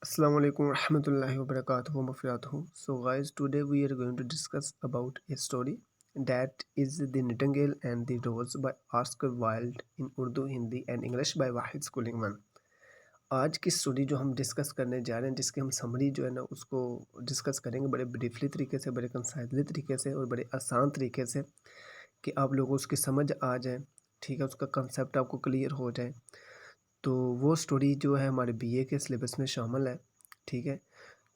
Assalamu alaikum warahmatullahi wabarakatuh mafiratuhu. So guys, today we are going to discuss about a story that is The Nightingale and the Rose by Oscar Wilde in Urdu, Hindi and English by Wahid Schoolingman. आज की story जो हम discuss करने जा रहे हैं, जिसकी हम समरी जो है ना उसको डिस्कस करेंगे बड़े ब्रीफली तरीके से, बड़े कंसाइजली तरीके से और बड़े आसान तरीके से कि आप लोगों को उसकी समझ आ जाए। ठीक है, उसका कंसेप्ट आपको क्लियर हो जाए। तो वो स्टोरी जो है हमारे बीए के सिलेबस में शामिल है। ठीक है,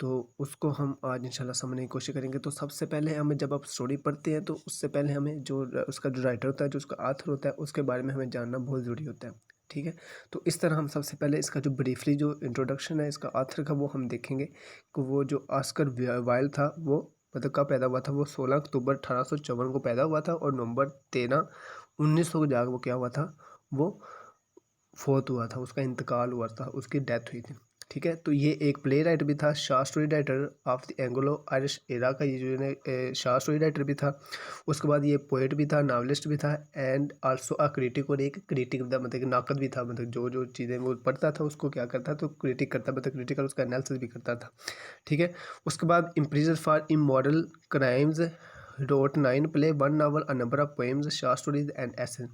तो उसको हम आज इंशाल्लाह समझने की कोशिश करेंगे। तो सबसे पहले हमें, जब आप स्टोरी पढ़ते हैं तो उससे पहले हमें जो उसका जो राइटर होता है, जो उसका आथर होता है, उसके बारे में हमें जानना बहुत ज़रूरी होता है। ठीक है, तो इस तरह हम सबसे पहले इसका जो ब्रीफली जो इंट्रोडक्शन है इसका आथर का, वो हम देखेंगे कि वो जो ऑस्कर वाइल्ड था वो मतलब कब पैदा हुआ था। वो 16 अक्टूबर 1854 को पैदा हुआ था और नवंबर 13 1900 को जाकर वो क्या हुआ था, वो फोत हुआ था, उसका इंतकाल हुआ था, उसकी डेथ हुई थी। ठीक है, तो ये एक प्ले राइटर भी था, short story writer of the Anglo Irish era का ये जो है शार्ट स्टोरी राइटर भी था। उसके बाद ये पोइट भी था, नावलिस्ट भी था एंड आल्सो अ क्रिटिक, और एक क्रिटिक मतलब कि नाकद भी था। मतलब जो जो चीज़ें वो पढ़ता था उसको क्या करता तो क्रिटिक करता, मतलब क्रिटिकल उसका एनालिसिस भी करता था। ठीक है, उसके बाद imprison for immoral crimes, wrote 9 play, 1 novel, a number of poems, short stories and ऐसे।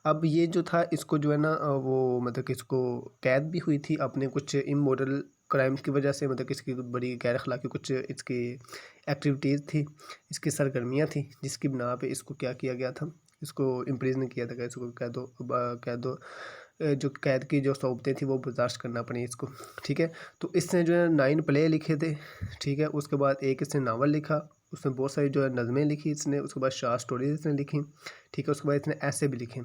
अब ये जो था इसको जो है ना वो मतलब कि इसको कैद भी हुई थी अपने कुछ इमोरल क्राइम्स की वजह से। मतलब कि इसकी बड़ी गैर अखलाकी कुछ इसकी एक्टिविटीज़ थी, इसकी सरगर्मियाँ थी, जिसकी बिना पे इसको क्या किया गया था, इसको इम्प्रिजन किया था, इसको कैदो जो कैद की जो सौबतें थी वो बर्दाश्त करना पड़ी इसको। ठीक है, तो इसने जो है 9 प्ले लिखे थे। ठीक है, उसके बाद एक इसने नावल लिखा, उसमें बहुत सारी जो है नज़में लिखी इसने, उसके बाद शॉर्ट स्टोरीज इसने लिखी। ठीक है, उसके बाद इसने ऐसे भी लिखे।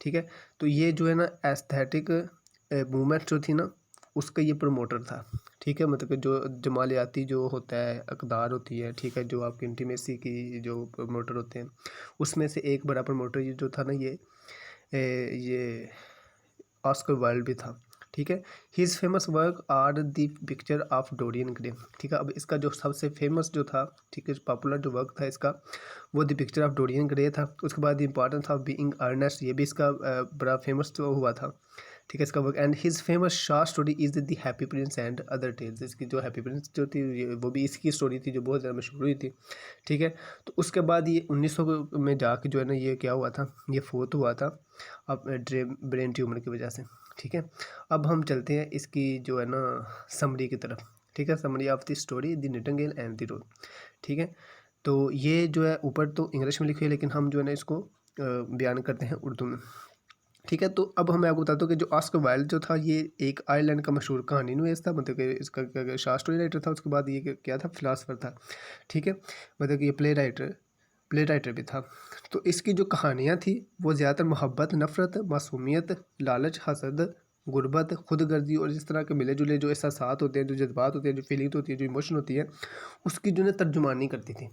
ठीक है, तो ये जो है ना एस्थेटिक मूवमेंट जो थी ना उसका ये प्रमोटर था। ठीक है, मतलब कि जो जमालियाती जो होता है अकदार होती है, ठीक है, जो आपकी इंटीमेसी की जो प्रमोटर होते हैं उसमें से एक बड़ा प्रमोटर ये जो था ना ये ऑस्कर वाइल्ड भी था। ठीक है, his famous work are the picture of Dorian Gray. ठीक है, अब इसका जो सबसे फेमस जो था, ठीक है, पॉपुलर जो वर्क था इसका, वो the picture of Dorian Gray था। उसके बाद the importance of being earnest, ये भी इसका बड़ा फेमस जो हुआ था। ठीक है, इसका work and his famous short story is the happy prince and other tales. इसकी जो हैप्पी प्रिंस जो थी वो भी इसकी स्टोरी थी जो बहुत ज़्यादा मशहूर हुई थी। ठीक है, तो उसके बाद ये 1900 में जाके जो है ना ये क्या हुआ था, ये फोत हुआ था अब ब्रेन ट्यूमर की वजह से। ठीक है, अब हम चलते हैं इसकी जो है ना समरी की तरफ। ठीक है, summary of the story the nightingale and the rose. ठीक है, तो ये जो है ऊपर तो इंग्लिश में लिखी है, लेकिन हम जो है ना इसको बयान करते हैं उर्दू में। ठीक है, तो अब मैं आपको बताता हूँ कि जो ऑस्कर वाइल्ड जो था ये एक आयरलैंड का मशहूर कहानी नवीस था। मतलब कि इसका शॉर्ट स्टोरी राइटर था, उसके बाद ये क्या था, फिलासफर था। ठीक है, मतलब कि ये प्ले राइटर भी था। तो इसकी जो कहानियाँ थी वो ज़्यादातर मोहब्बत, नफ़रत, मासूमियत, लालच, हसद, गुर्बत, खुदगर्जी और इस तरह के मिले जुले जो एहसास होते हैं, जो जज्बात होते हैं, जो फीलिंग्स होती है, जो इमोशन होती है, उसकी जो है तर्जुमानी करती थी।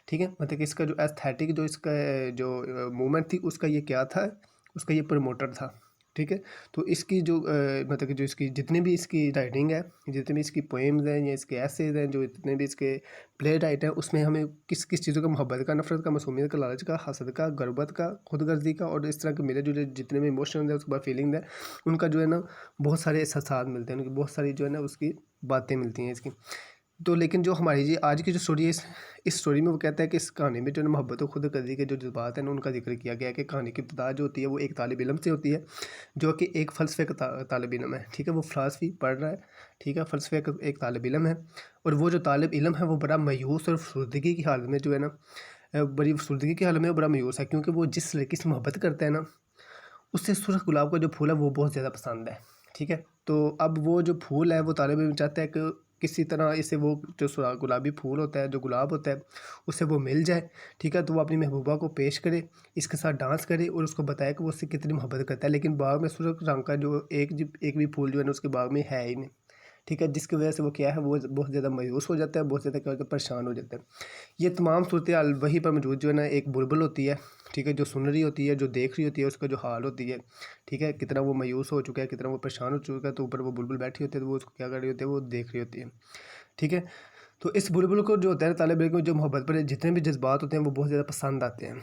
ठीक है, मतलब कि इसका जो एस्थेटिक जो इसका जो मूवमेंट थी उसका ये क्या था, उसका ये प्रमोटर था। ठीक है, तो इसकी जो मतलब कि जो इसकी जितनी भी इसकी राइटिंग है, जितनी भी इसकी पोएम्स हैं या इसके ऐसेज हैं, जो जितने भी इसके प्ले राइट हैं, उसमें हमें किस किस चीज़ों का, मोहब्बत का, नफ़रत का, मासूमियत का, लालच का, हसद का, गुर्बत का, खुदगर्जी का और इस तरह के मिले जुले जितने भी इमोशन हैं, उसके बाद फीलिंग है, उनका जो है ना बहुत सारे एहसास मिलते हैं, उनकी बहुत सारी जो है ना उसकी बातें मिलती हैं इसकी। तो लेकिन जो हमारी जी आज की जो स्टोरी है इस स्टोरी में वो कहता है कि इस कहानी में जो है ना मोहब्बत और खुदगर्जी के जो जज्बात हैं ना उनका जिक्र किया गया है कि कहानी की इब्तिदा जो होती है वो एक तालिब इल्म से होती है, जो कि एक फ़लसफ़े का तालिब इल्म है। ठीक है, वो फ़िलासफ़ी पढ़ रहा है। ठीक है, फ़लसफ़े का एक तालिब इल्म है और वो जो तालिब इल्म है वो बड़ा मायूस और फ़ुसर्दगी की हालत में जो है ना बड़ी फ़ुसर्दगी की हालत में वो बड़ा मायूस है, क्योंकि वो जिस लड़की से मोहब्बत करता है ना उससे सुर्ख गुलाब का जो फूल है वो बहुत ज़्यादा पसंद है। ठीक है, तो अब वो जो फूल है वो तालिब इल्म चाहता है कि किसी तरह इसे वो जो गुलाबी फूल होता है, जो गुलाब होता है, उससे वो मिल जाए। ठीक है, तो वो अपनी महबूबा को पेश करे, इसके साथ डांस करे और उसको बताए कि वो उससे कितनी मोहब्बत करता है। लेकिन बाग में सुर्ख रंग का जो एक भी फूल जो है ना उसके बाग में है ही नहीं। ठीक है, जिसकी वजह से वो क्या है, वो बहुत ज़्यादा मायूस हो जाता है, बहुत ज़्यादा क्या होता है, परेशान हो जाता है। ये तमाम सूरत हाल वहीं पर मौजूद जो है ना एक बुलबुल होती है। ठीक है, जो सुन रही होती है, जो देख रही होती है, उसका जो हाल होती है। ठीक है, कितना वो मायूस हो चुका है, कितना वो परेशान हो चुका है, तो ऊपर वो बुलबुल बैठी होती है, तो वो उसको क्या कर रही होती है, वो देख रही होती है। ठीक है, तो इस बुलबुल को जो होता है तालिब इल्म को जो मोहब्बत पर जितने भी जज्बात होते हैं वो बहुत ज़्यादा पसंद आते हैं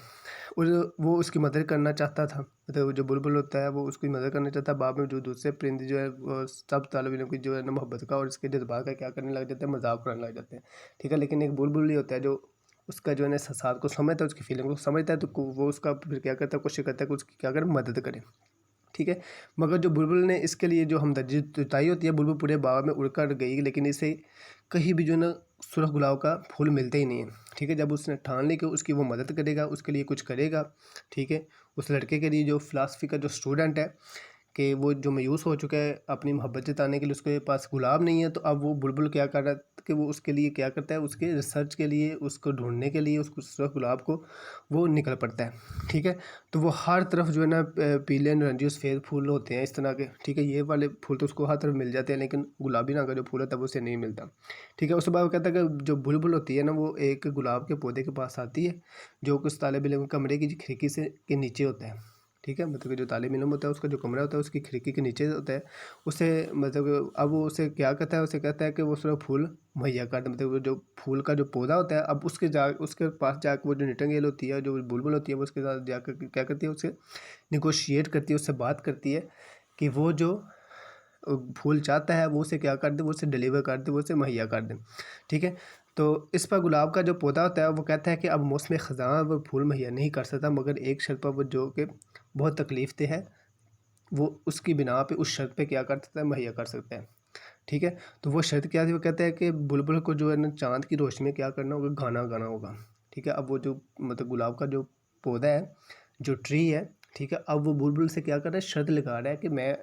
और वो उसकी मदद करना चाहता था। मतलब जो बुलबुल होता है वो उसकी मदद करना चाहता है। बाद में जो दूसरे परिंदे जो है वो सब तालिब इल्म की जो है ना मोहब्बत का और इसके जज्बात का क्या करने लग जाते हैं, मजाक उड़ाने लग जाते हैं। ठीक है, लेकिन एक बुलबुल ही होता है जो उसका जो है ना एहसास को समझता है, उसकी फीलिंग को समझता है, तो वो उसका फिर क्या करता है, कोशिश करता है कि उसकी क्या करे, मदद करे। ठीक है, मगर जो बुलबुल ने इसके लिए जो हमदर्दी जताई होती है, बुलबुल पूरे बाग में उड़कर गई लेकिन इसे कहीं भी जो है ना सुरख गुलाब का फूल मिलता ही नहीं है। ठीक है, जब उसने ठान ली कि उसकी वो मदद करेगा, उसके लिए कुछ करेगा। ठीक है, उस लड़के के लिए जो फ़िलासफ़ी का जो स्टूडेंट है कि वो जो मायूस हो चुका है अपनी मोहब्बत जताने के लिए, उसके पास गुलाब नहीं है, तो अब वो बुलबुल क्या कर रहा है कि वो उसके लिए क्या करता है, उसके रिसर्च के लिए, उसको ढूंढने के लिए, उसको सुरख गुलाब को वो निकल पड़ता है। ठीक है, तो वो हर तरफ जो है ना पीले नारंगी सफ़ेद फूल होते हैं इस तरह के। ठीक है, ये वाले फूल तो उसको हर तरफ मिल जाते हैं लेकिन गुलाबी रंग का जो फूल होता है वो उसे नहीं मिलता। ठीक है, उसके बाद वो कहता है कि जो बुलबुल होती है ना वो एक गुलाब के पौधे के पास आती है जो कि उस तालिब इल्म के कमरे की खिड़की से के नीचे होता है। ठीक है, मतलब कि जो तालिब इल्म होता है उसका जो कमरा होता है उसकी खिड़की के नीचे होता है। उसे मतलब कि अब वो उसे क्या कहता है, उसे कहता है कि वो सिर्फ फूल मुहैया कर दे। मतलब वो जो फूल का जो पौधा होता है, अब उसके पास जाकर वो जो निटिंगेल होती है, जो बुलबुल होती है, वो उसके साथ जाकर क्या करती है, उससे निगोशिएट करती है, उससे बात करती है कि वो जो फूल चाहता है वो उसे क्या कर दे, वो उसे डिलीवर कर दे, वो उसे मुहैया कर दे। ठीक है, तो इस पर गुलाब का जो पौधा होता है वो कहता है कि अब मौसम ख़ज़ां वो फूल मुहैया नहीं कर सकता, मगर एक शर्त पर वो जो कि बहुत तकलीफ़ दे है, वो उसकी बिना पे उस शर्त पे क्या कर सकता है, मुहैया कर सकता है। ठीक है, तो वो शर्त क्या थी, वो कहता है कि बुलबुल को जो है ना चाँद की रोशनी में क्या करना होगा, गाना गाना होगा। ठीक है, अब वो जो मतलब गुलाब का जो पौधा है, जो ट्री है, ठीक है, अब वो बुलबुल से क्या कर रहा है, शर्त लगा रहा है कि मैं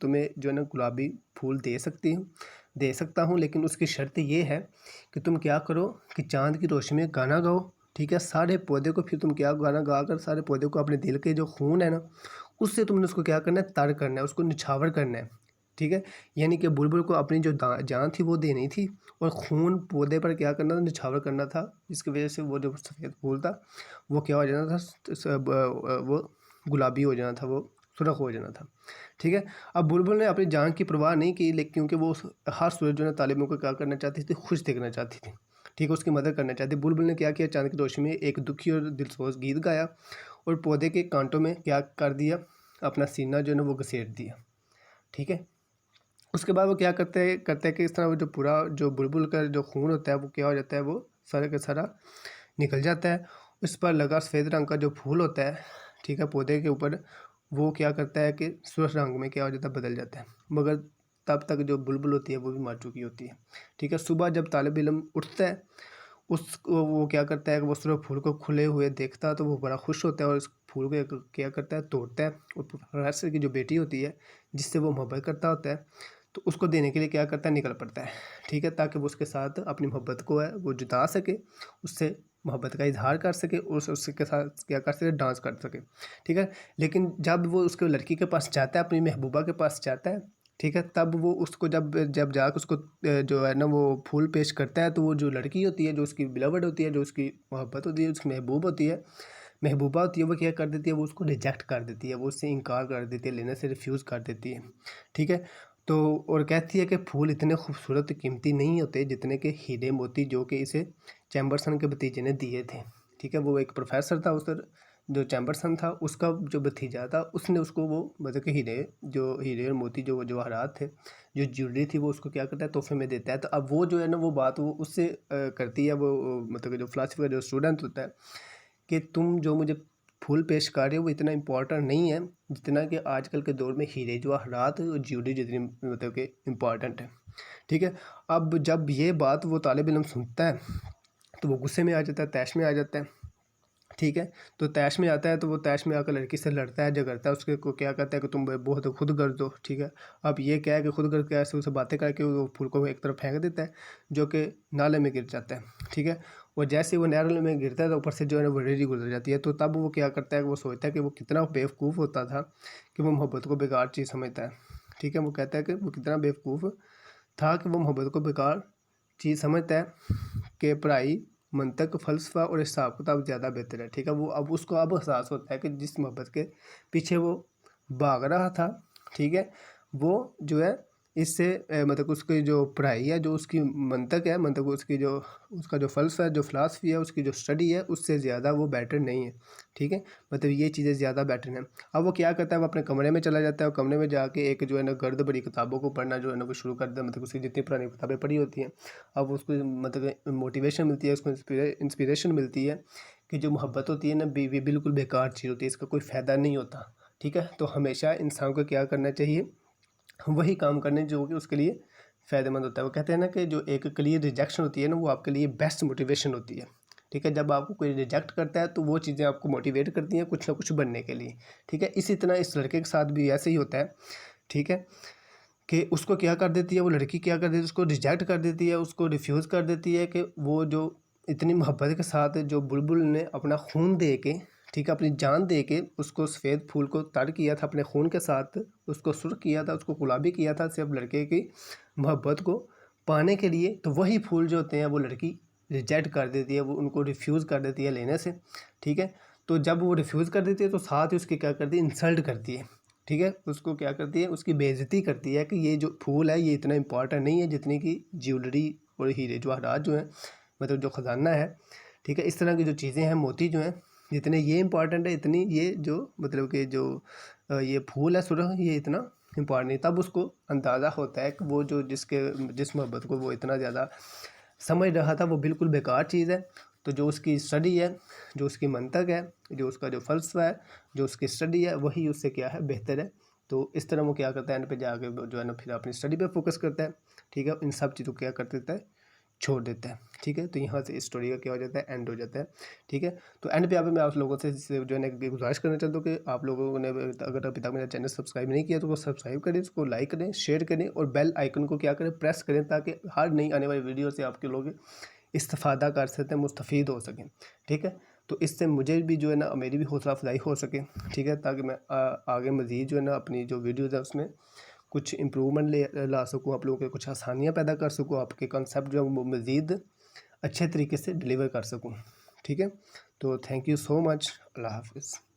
तुम्हें जो है ना गुलाबी फूल दे सकता हूँ, लेकिन उसकी शर्त ये है कि तुम क्या करो कि चाँद की रोशनी में गाना गाओ। ठीक है, सारे पौधे को फिर तुम क्या गाना गा कर सारे पौधे को अपने दिल के जो खून है ना उससे तुमने उसको क्या करना है, तर करना है, उसको निछावर करना है। ठीक है, यानी कि बुलबुल को अपनी जो जान थी वो देनी थी और खून पौधे पर क्या करना था, निछावर करना था, जिसकी वजह से वो जो सफ़ेद फूल था वो क्या हो जाना था, वो गुलाबी हो जाना था, वो सुर्ख हो जाना था। ठीक है, अब बुलबुल ने अपनी जान की परवाह नहीं की, लेकिन क्योंकि वो हर सूरज जो है तालिबों को क्या करना चाहती थी, खुश देखना चाहती थी। ठीक है, उसकी मदद करना चाहती। बुलबुल ने क्या किया, चांद की रोशनी में एक दुखी और दिलसोज गीत गाया और पौधे के कांटों में क्या कर दिया, अपना सीना जो है ना वो घसीट दिया। ठीक है, उसके बाद वो क्या करते हैं कि इस तरह वो जो पूरा जो बुलबुल का जो खून होता है वो क्या हो जाता है, वो सारा का सारा निकल जाता है। उस पर लगा सफ़ेद रंग का जो फूल होता है, ठीक है, पौधे के ऊपर, वो क्या करता है कि सुर्ख रंग में क्या हो जाता है, बदल जाता है। मगर तब तक जो बुलबुल होती है वो भी मर चुकी होती है। ठीक है, सुबह जब तालिब इल्म उठता है उसको वो क्या करता है कि वो सिर्फ फूल को खुले हुए देखता है तो वो बड़ा खुश होता है और इस फूल को क्या करता है, तोड़ता है और प्रोफेसर की जो बेटी होती है जिससे वो मोहब्बत करता होता है तो उसको देने के लिए क्या करता है, निकल पड़ता है। ठीक है, ताकि वो उसके साथ अपनी मोहब्बत को है वो जता सके, उससे मोहब्बत का इजहार कर सके और उसके साथ क्या कर सके, डांस कर सके। ठीक है, लेकिन जब वो उसके लड़की के पास जाता है, अपनी महबूबा के पास जाता है, ठीक है, तब वो उसको जब जब जाकर उसको जो है ना वो फूल पेश करता है, तो वो जो लड़की होती है, जो उसकी बिलवड होती है, जो उसकी मोहब्बत होती है, उसकी महबूबा होती है, वो क्या कर देती है, वो उसको रिजेक्ट कर देती है, वो उससे इनकार कर देती है, लेने से रिफ्यूज़ कर देती है। ठीक है, तो और कहती है कि फूल इतने खूबसूरत कीमती नहीं होते जितने के हीरे मोती जो कि इसे चैम्बरसन के भतीजे ने दिए थे। ठीक है, वो एक प्रोफेसर था उस जो चैम्बरसन था उसका जो भतीजा था, उसने उसको वो मतलब कि हीरे और मोती जो जवाहरात थे, जो ज्वेलरी थी, वो उसको क्या करता है, तोहफे में देता है। तो अब वो जो है ना वो बात वो उससे करती है, वो मतलब कि जो फ़िलासफ़ी का जो स्टूडेंट होता है कि तुम जो मुझे फूल पेश कर रहे हो वो इतना इम्पोर्टेंट नहीं है जितना कि आजकल के दौर में हीरे जवाहरात और ज्वेलरी जितनी मतलब कि इम्पोर्टेंट है। ठीक है, अब जब ये बात वो तालिब इल्म सुनता है तो वो गुस्से में आ जाता है, तैश में आ जाता है। ठीक है, तो तैश में आता है तो वो तैश में आकर लड़की से लड़ता है, झगड़ता है, उसके को क्या कहता है कि तुम बहुत खुद गर्ज हो। ठीक है, अब ये क्या है कि खुद गर्ज कैसे, उसे बातें करके वो फूल को एक तरफ फेंक देता है जो कि नाले में गिर जाता है। ठीक है, और जैसे ही वो नाले में गिरता है तो ऊपर से जो है ना वो रेडी गुजर जाती है। तो तब वो क्या करता है कि वो सोचता है कि वो कितना बेवकूफ़ होता था कि वो मोहब्बत को बेकार चीज़ समझता है। ठीक है, वो कहता है कि वो कितना बेवकूफ़ था कि वो मोहब्बत को बेकार चीज़ समझता है कि पढ़ाई, मंतक, फ़लसफ़ा और हिसाब किताब ज़्यादा बेहतर है। ठीक है, वो अब उसको अब एहसास होता है कि जिस मोहब्बत के पीछे वो भाग रहा था, ठीक है, वो जो है इससे मतलब उसकी जो पढ़ाई है, जो उसकी मंतक है, मतलब उसकी जो उसका जो फ़लसफ़ा है, जो फ़िलासफ़ी है, उसकी जो स्टडी है, उससे ज़्यादा वो बेटर नहीं है, ठीक है। मतलब ये चीज़ें ज़्यादा बेटर हैं। अब वो क्या करता है, वो अपने कमरे में चला जाता है और कमरे में जाके एक जो है ना गर्द भरी किताबों को पढ़ना जो है ना वो शुरू कर देता है। मतलब उसकी जितनी पुरानी किताबें पढ़ी होती हैं, अब उसको मतलब मोटिवेशन मिलती है, उसको इंस्पिरेशन मिलती है कि जो मोहब्बत होती है ना बिल्कुल बेकार चीज़ होती है, इसका कोई फ़ायदा नहीं होता, ठीक है। तो हमेशा इंसान को क्या करना चाहिए, वही काम करने जो कि उसके लिए फ़ायदेमंद होता है। वो कहते हैं ना कि जो एक क्लियर रिजेक्शन होती है ना, वो आपके लिए बेस्ट मोटिवेशन होती है, ठीक है। जब आपको कोई रिजेक्ट करता है तो वो चीज़ें आपको मोटिवेट करती हैं कुछ ना कुछ बनने के लिए, ठीक है। इसी तरह इस लड़के के साथ भी ऐसे ही होता है, ठीक है, कि उसको क्या कर देती है, वो लड़की क्या कर देती है, उसको रिजेक्ट कर देती है, उसको रिफ्यूज़ कर देती है कि वो जो इतनी मोहब्बत के साथ जो बुलबुल ने अपना खून दे के, ठीक है, अपनी जान दे के उसको सफ़ेद फूल को तर किया था अपने खून के साथ, उसको सुर्ख किया था, उसको गुलाबी किया था सिर्फ लड़के की मोहब्बत को पाने के लिए, तो वही फूल जो होते हैं वो लड़की रिजेक्ट कर देती है, वो उनको रिफ्यूज़ कर देती है लेने से, ठीक है। तो जब वो रिफ्यूज़ कर देती है तो साथ ही उसकी क्या करती है, इंसल्ट करती है, ठीक है। उसको क्या करती है, उसकी बेइज्जती करती है कि ये जो फूल है ये इतना इम्पोर्टेंट नहीं है जितनी कि ज्वेलरी और हीरे जवाहरात जो हैं, मतलब जो ख़जाना है, ठीक है, इस तरह की जो चीज़ें हैं, मोती जो हैं, जितने ये इम्पोर्टेंट है इतनी ये जो मतलब कि जो ये फूल है सुरख, ये इतना इम्पोर्टेंट नहीं। तब उसको अंदाज़ा होता है कि वो जो जिस मोहब्बत को वो इतना ज़्यादा समझ रहा था वो बिल्कुल बेकार चीज़ है। तो जो उसकी स्टडी है, जो उसकी मंतक है, जो उसका जो फ़लसफ़ा है, जो उसकी स्टडी है, वही उससे क्या है, बेहतर है। तो इस तरह वो क्या करता है, एंड पे जाके वो जो है ना फिर अपनी स्टडी पे फोकस करता है, ठीक है। इन सब चीज़ों को क्या कर देता है, छोड़ देता है, ठीक है। तो यहाँ से इस स्टोरी का क्या हो जाता है, एंड हो जाता है, ठीक है। तो एंड पे यहाँ पे मैं आप लोगों से जो है ना एक गुजारिश करना चाहता हूँ कि आप लोगों ने अगर अभी तक मेरा चैनल सब्सक्राइब नहीं किया तो वो सब्सक्राइब करें, उसको लाइक करें, शेयर करें और बेल आइकन को क्या करें, प्रेस करें, ताकि हर नई आने वाली वीडियो से आपके लोग इस्तेफ़ादा कर सकते हैं, मुस्तफ़ीद हो सकें, ठीक है। तो इससे मुझे भी जो है ना मेरी भी हौसला अफजाई हो सके, ठीक है, ताकि मैं आगे मज़ीद जो है ना अपनी जो वीडियोज़ है उसमें कुछ इम्प्रूवमेंट ला सकूँ, आप लोगों के कुछ आसानियाँ पैदा कर सकूँ, आपके कंसेप्ट जो है वो मज़ीद अच्छे तरीके से डिलीवर कर सकूँ, ठीक है। तो थैंक यू सो मच। अल्लाह हाफ़िज़।